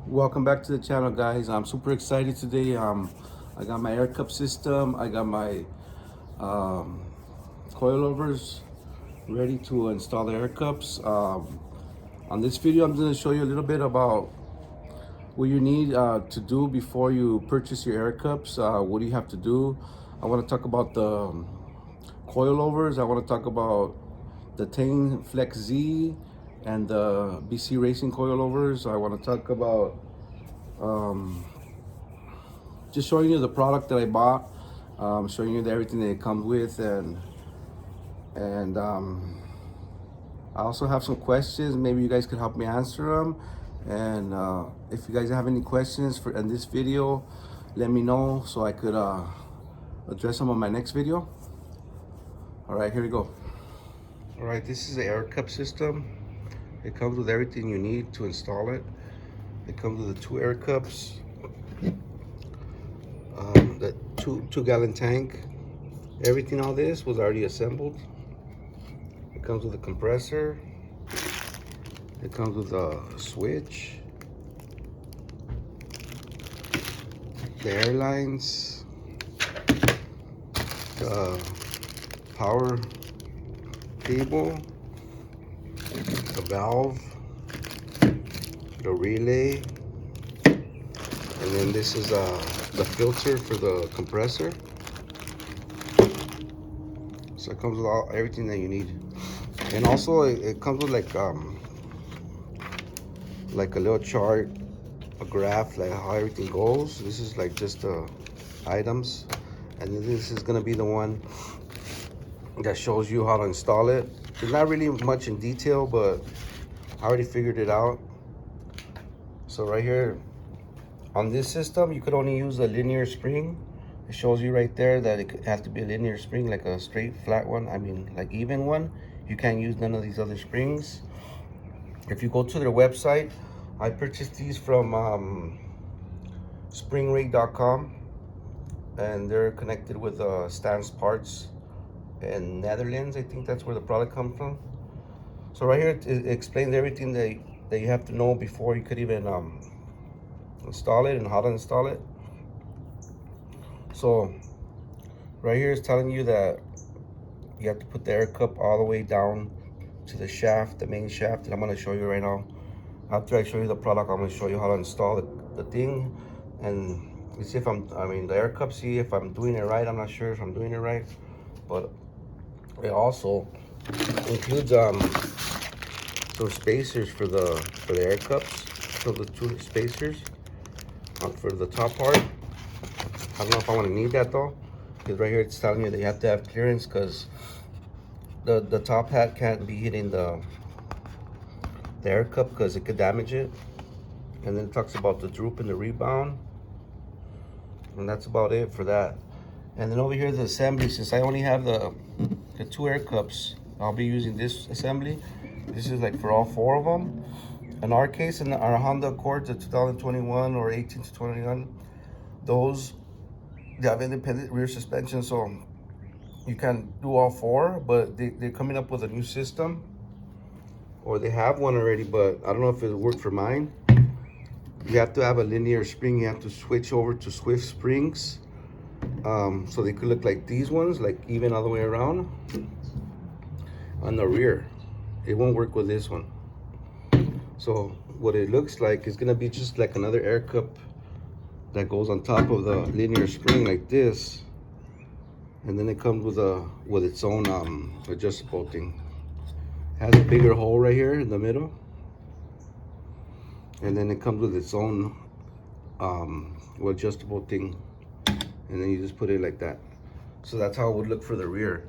Welcome back to the channel, guys. I'm super excited today. I got my air cup system. I got my um, coilovers ready to install the air cups. On this video, I'm going to show you a little bit about what you need to do before you purchase your air cups. What do you have to do? I want to talk about the coilovers. I want to talk about the Tein Flex Z and the BC Racing coilovers. I want to talk about um, just showing you the product that I bought, showing you everything that it comes with, and I also have some questions. Maybe you guys could help me answer them. And if you guys have any questions for in this video, let me know so I could address them on my next video. All right, here we go. All right, this is the air cup system. It comes with everything you need to install it. It comes with the 2 air cups, the two gallon tank. Everything, all this was already assembled. It comes with a compressor. It comes with a switch, the air lines, the power cable, the valve, the relay, and then this is the filter for the compressor. So it comes with everything that you need. And also it comes with like a little chart, a graph, like how everything goes. This is like just the items, and then this is gonna be the one that shows you how to install it. It's not really much in detail, but I already figured it out. So right here on this system, you could only use a linear spring. It shows you right there that it has to be a linear spring, like a straight flat one. I mean, like even one. You can't use none of these other springs. If you go to their website, I purchased these from springrig.com, and they're connected with stanceparts in Netherlands. I think that's where the product comes from. So right here it explains everything that you have to know before you could even install it and how to install it. So right here is telling you that you have to put the air cup all the way down to the shaft, the main shaft, and I'm going to show you right now. After I show you the product, I'm going to show you how to install the thing, and see if the air cup, see if I'm doing it right. I'm not sure if I'm doing it right, but it also includes some spacers for the air cups. So the 2 spacers for the top part. I don't know if I want to need that though, because right here it's telling you that you have to have clearance, because the top hat can't be hitting the air cup because it could damage it. And then it talks about the droop and the rebound, and that's about it for that. And then over here the assembly, since I only have the 2 air cups, I'll be using this assembly. This is like for all 4 of them. In our case, in our Honda Accords, the 2021 or 18 to 21, those they have independent rear suspension, so you can do all 4, but they're coming up with a new system, or they have one already, but I don't know if it'll work for mine. You have to have a linear spring. You have to switch over to Swift springs, so they could look like these ones, like even all the way around on the rear. It won't work with this one. So what it looks like is gonna be just like another air cup that goes on top of the linear spring like this, and then it comes with its own adjustable thing. Has a bigger hole right here in the middle, and then it comes with its own adjustable thing, and then you just put it like that. So that's how it would look for the rear.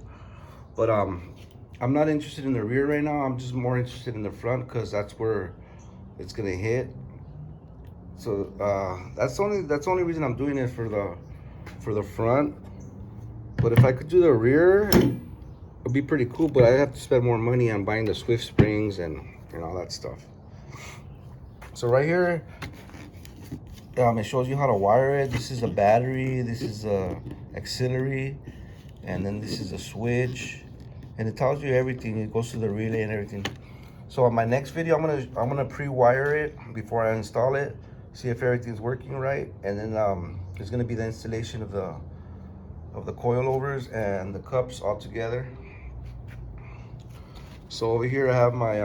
But I'm not interested in the rear right now. I'm just more interested in the front, because that's where it's gonna hit. So that's the only reason I'm doing it for the front. But if I could do the rear, it'd be pretty cool, but I'd have to spend more money on buying the Swift springs and all that stuff. So right here, it shows you how to wire it. This is a battery, this is a auxiliary, and then this is a switch, and it tells you everything. It goes to the relay and everything. So on my next video, I'm gonna pre-wire it before I install it, see if everything's working right, and then there's gonna be the installation of the coilovers and the cups all together. So over here I have my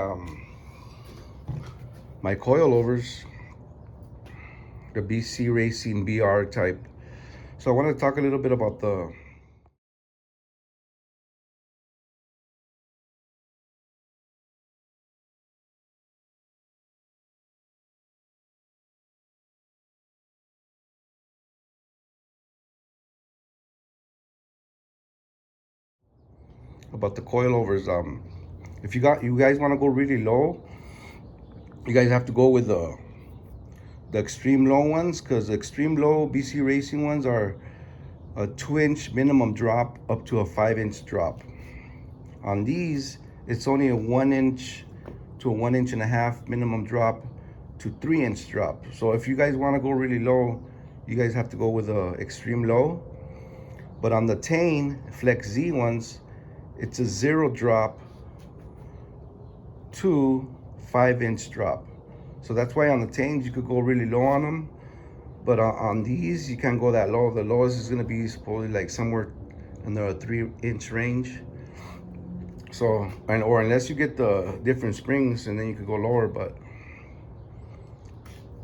coilovers, the BC Racing BR type. So I want to talk a little bit about the coilovers. If you guys want to go really low, you guys have to go with the extreme low ones, because the extreme low BC Racing ones are a 2-inch minimum drop up to a 5-inch drop. On these, it's only a 1-inch to a 1.5-inch minimum drop to 3-inch drop. So if you guys want to go really low, you guys have to go with the extreme low. But on the Tein Flex Z ones, it's a 0 drop to 5-inch drop. So that's why on the Teins you could go really low on them, but on these you can't go that low. The lowest is going to be supposedly like somewhere in the 3-inch range. So, or unless you get the different springs, and then you could go lower. But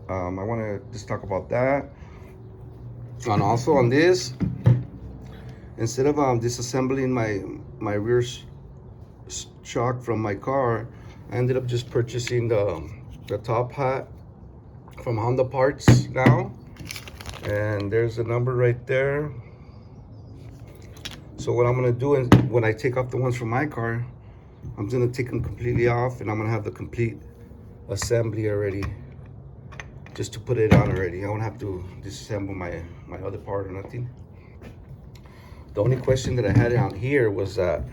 I want to just talk about that. And also on this, instead of disassembling my rear shock from my car, I ended up just purchasing the top hat from Honda Parts now, and there's a number right there. So what I'm gonna do is, when I take off the ones from my car, I'm gonna take them completely off, and I'm gonna have the complete assembly already, just to put it on already. I won't have to disassemble my other part or nothing. The only question that I had on here was that,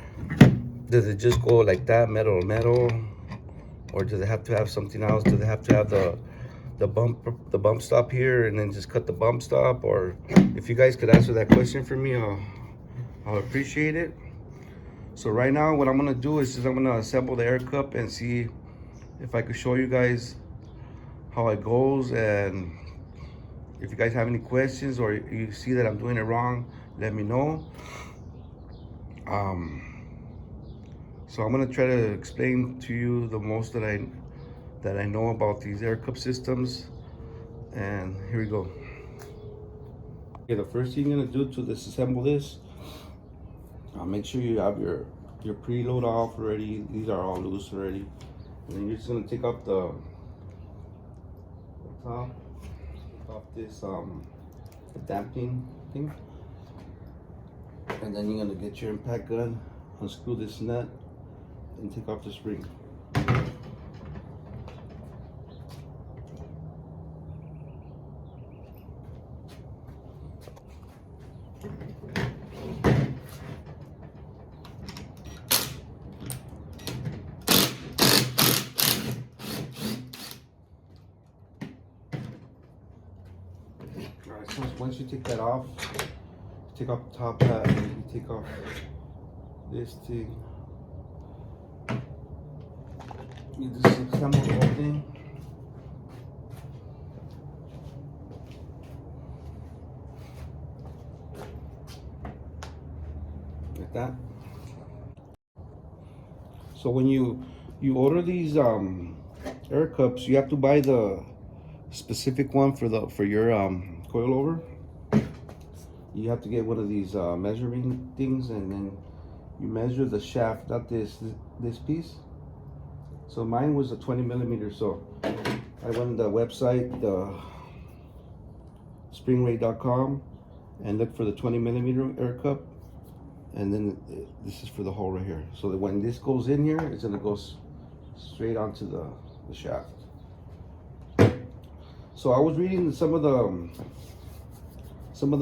does it just go like that, metal to metal, or do they have to have something else? Do they have to have the bump stop here and then just cut the bump stop? Or if you guys could answer that question for me, I'll appreciate it. So right now what I'm gonna do is I'm gonna assemble the air cup and see if I could show you guys how it goes. And if you guys have any questions or you see that I'm doing it wrong, let me know. So I'm gonna try to explain to you the most that I know about these air cup systems. And here we go. Okay, the first thing you're gonna do to disassemble this, make sure you have your preload off already. These are all loose already. And then you're just gonna take off the top, take off this damping thing. And then you're gonna get your impact gun, unscrew this nut, and take off the spring. Alright, so once you take that off, take off the top hat, and you take off this thing. You disassemble the whole thing. Like that. So when you order these air cups, you have to buy the specific one for your coilover. You have to get one of these measuring things, and then you measure the shaft, not this piece. So mine was a 20 millimeter. So I went on the website, the Jrod.Cuztom, and looked for the 20 millimeter air cup. And then this is for the hole right here. So that when this goes in here, it's gonna go straight onto the shaft. So I was reading some of the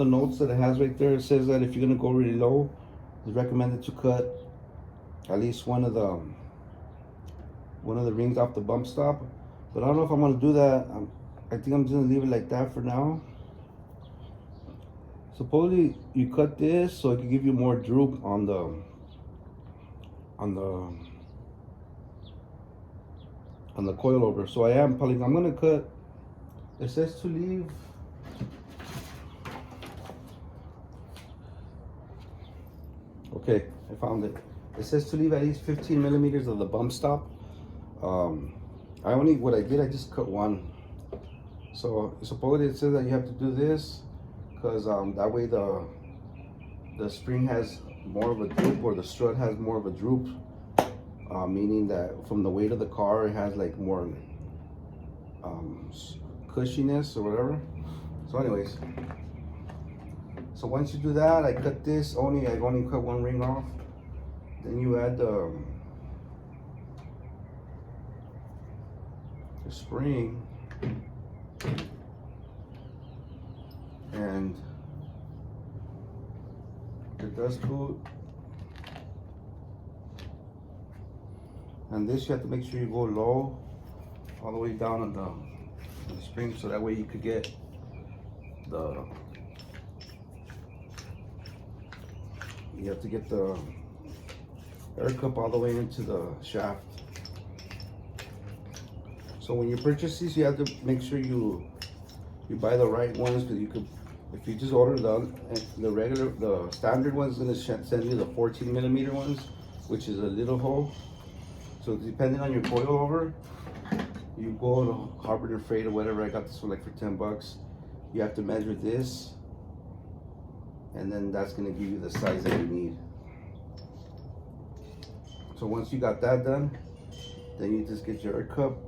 notes that it has right there. It says that if you're gonna go really low, it's recommended to cut at least one of the rings off the bump stop. But I don't know if I'm gonna do that. I think I'm just gonna leave it like that for now. Supposedly you cut this so it can give you more droop on the coilover. So I'm gonna cut It says to leave. Okay, I found it. It says to leave at least 15 millimeters of the bump stop. What I did, I just cut one. So supposedly it says that you have to do this because that way the spring has more of a droop, or the strut has more of a droop, meaning that from the weight of the car, it has like more cushiness or whatever. So anyways, so once you do that, I cut this, I only cut one ring off. Then you add the spring, and the dust boot, and this you have to make sure you go low all the way down on the spring, so that way you could get the air cup all the way into the shaft. So when you purchase these, you have to make sure you buy the right ones, because you could, if you just order the standard ones, it's gonna send you the 14 millimeter ones, which is a little hole. So depending on your coilover, you go to Harbor Freight or whatever. I got this one like for 10 bucks. You have to measure this, and then that's gonna give you the size that you need. So once you got that done, then you just get your air cup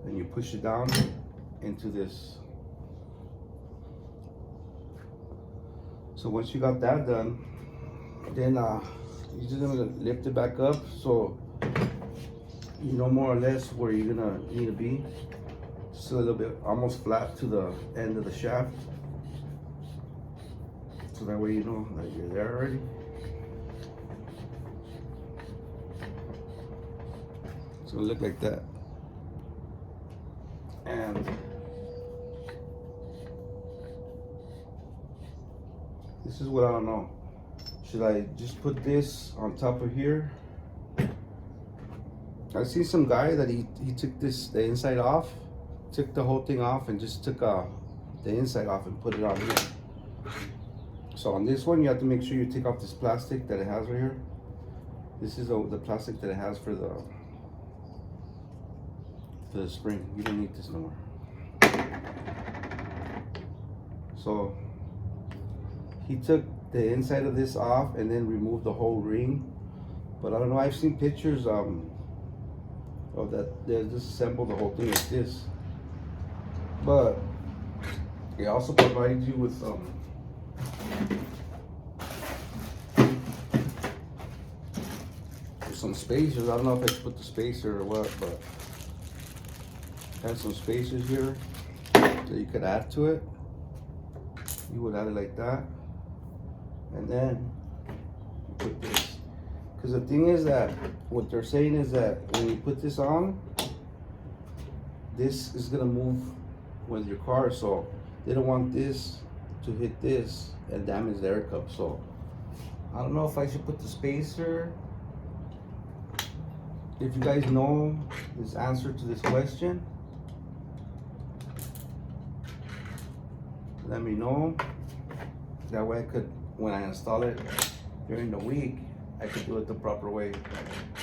and you push it down into this. So once you got that done, then you're just gonna lift it back up, so you know more or less where you're gonna need to be. Just a little bit, almost flat to the end of the shaft, so that way you know that you're there already. It's gonna look like that. And this is what I don't know. Should I just put this on top of here? I see some guy that he took the inside off, took the whole thing off, and just took the inside off and put it on here. So on this one, you have to make sure you take off this plastic that it has right here. This is the plastic that it has for the spring. You don't need this no more. So he took the inside of this off and then removed the whole ring. But I don't know, I've seen pictures of that they disassemble the whole thing like this. But it also provides you with some spacers. I don't know if I should put the spacer or what, but it has some spacers here that you could add to it. You would add it like that, and then you put this. Because the thing is that what they're saying is that when you put this on, this is gonna move with your car, so they don't want this to hit this and damage the air cup. So I don't know if I should put the spacer. If you guys know this answer to this question, let me know. That way I could, when I install it during the week, I could do it the proper way.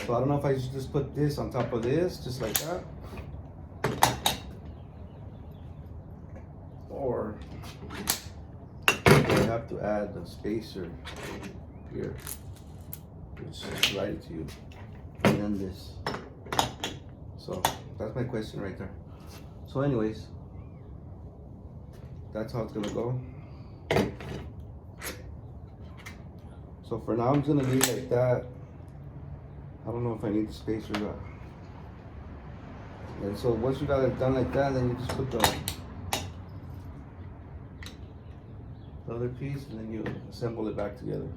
So I don't know if I should just put this on top of this, just like that, or I have to add the spacer here, which is right to you, and then this. So that's my question right there. So anyways, that's how it's gonna go. So for now, I'm gonna leave it like that. I don't know if I need the spacer or not. And so once you got it done like that, then you just put the other piece, and then you assemble it back together.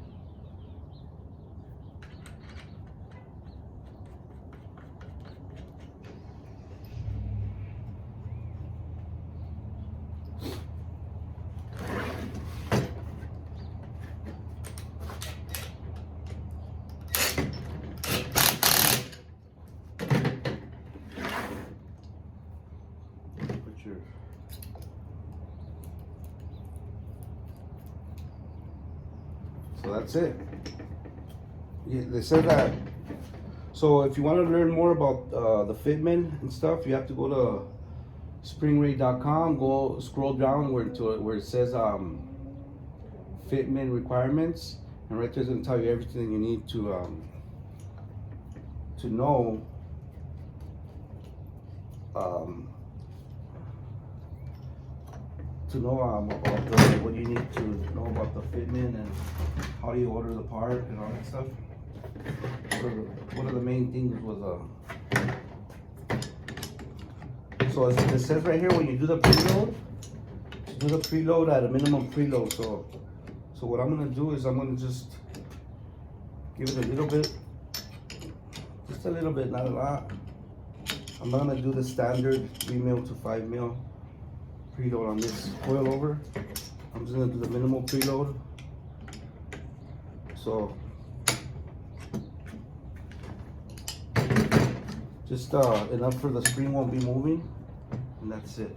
Put your So that's it. They said that. So if you want to learn more about the fitment and stuff, you have to go to springrate.com. Go scroll down where it says fitment requirements, and right there is going to tell you everything you need to know about what you need to know about the fitment and how you order the part and all that stuff. So one of the main things was so it says right here, when you do the preload, at a minimum preload. So what I'm gonna do is I'm gonna just give it a little bit, just a little bit, not a lot. I'm not gonna do the standard 3 mil to 5 mil preload on this coilover. I'm just gonna do the minimal preload. So just enough for the spring won't be moving, and that's it.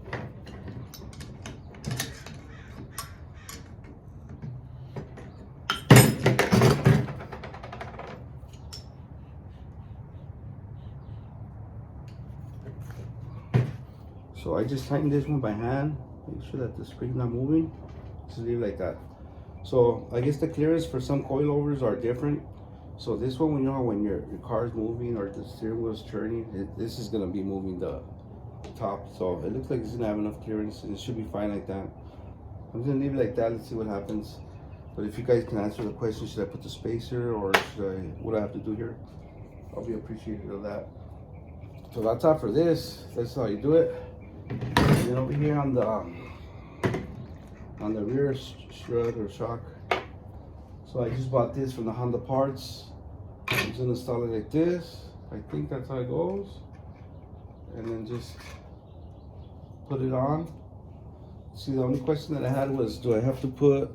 So I just tighten this one by hand, make sure that the spring's not moving. Just leave it like that. So I guess the clearance for some coilovers are different. So this one, when your car is moving or the steering wheel is turning, this is gonna be moving the top. So it looks like it's gonna have enough clearance, and it should be fine like that. I'm gonna leave it like that. Let's see what happens. But if you guys can answer the question, should I put the spacer or what do I have to do here? I'll be appreciative of that. So that's all for this. That's how you do it. And then over here on the rear strut or shock. So I just bought this from the Honda parts. I'm just gonna install it like this. I think that's how it goes. And then just put it on. See, the only question that I had was, do I have to put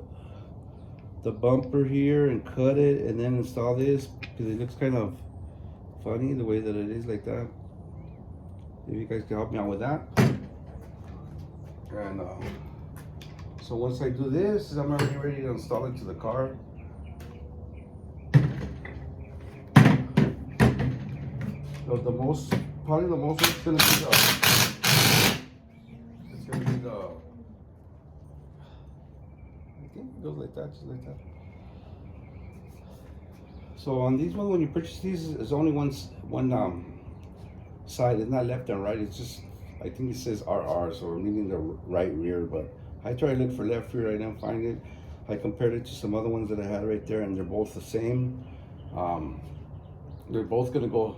the bumper here and cut it and then install this? Because it looks kind of funny the way that it is like that. If you guys can help me out with that. And so once I do this, I'm already ready to install it to the car. So probably the most is gonna be I think it goes like that, just like that. So on these ones, when you purchase these, there's only one side. It's not left and right. It's just, I think it says RR, so meaning the right rear. But I tried to look for left rear. I didn't find it. I compared it to some other ones that I had right there, and they're both the same. They're both gonna go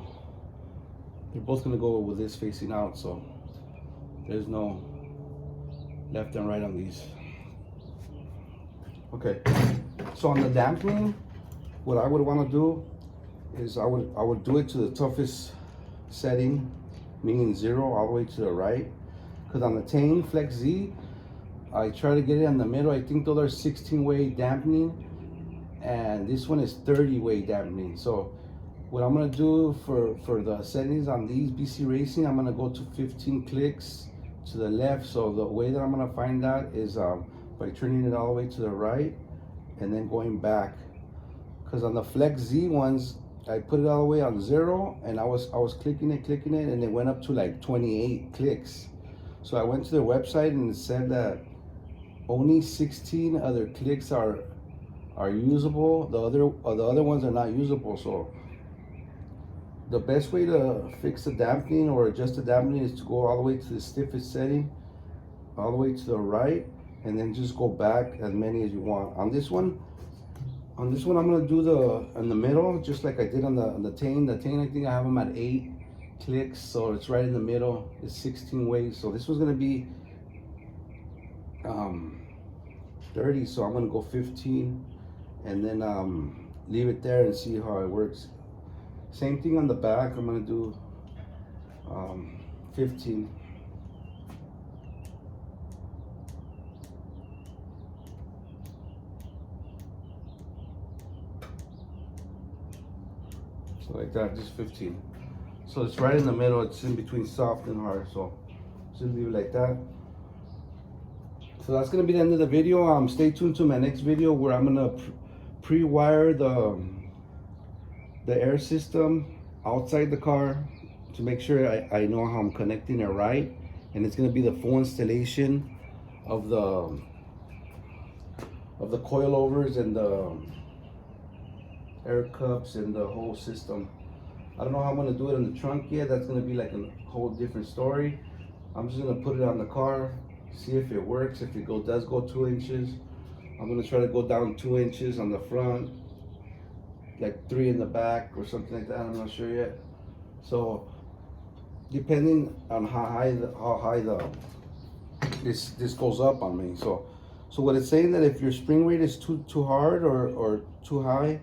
with this facing out. So there's no left and right on these. Okay. So on the dampening, what I would want to do is I would do it to the toughest setting, meaning 0 all the way to the right. Because on the Tein Flex Z, I try to get it in the middle. I think those are 16-way dampening, and this one is 30-way dampening. So what I'm gonna do for the settings on these BC Racing, I'm gonna go to 15 clicks to the left. So the way that I'm gonna find that is by turning it all the way to the right and then going back. Because on the Flex Z ones, I put it all the way on 0, and I was clicking it, and it went up to like 28 clicks. So I went to their website, and it said that only 16 other clicks are usable. The other ones are not usable. So the best way to fix the dampening or adjust the dampening is to go all the way to the stiffest setting, all the way to the right, and then just go back as many as you want. On this one, I'm gonna do in the middle, just like I did on the Tein. The Tein, I think I have them at 8 clicks, so it's right in the middle. It's 16 ways. So this was gonna be 30. So I'm gonna go 15, and then leave it there and see how it works. Same thing on the back. I'm gonna do 15. So like that, just 15. So it's right in the middle. It's in between soft and hard. So just leave it like that. So that's gonna be the end of the video. Stay tuned to my next video where I'm gonna pre-wire the air system outside the car to make sure I know how I'm connecting it right, and it's gonna be the full installation of the coilovers and the air cups and the whole system. I don't know how I'm gonna do it in the trunk yet. That's gonna be like a whole different story. I'm just gonna put it on the car, see if it works. If it does go 2 inches, I'm gonna try to go down 2 inches on the front, like 3 in the back or something like that. I'm not sure yet. So depending on how high this goes up on me. So what it's saying that if your spring rate is too hard or too high,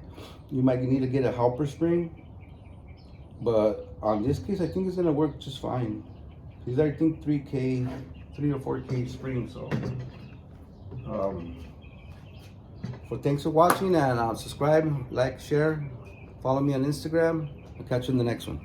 you might need to get a helper spring. But on this case, I think it's gonna work just fine. These are, I think, 3 or 4K springs. So thanks for watching, and subscribe, like, share, follow me on Instagram. I'll catch you in the next one.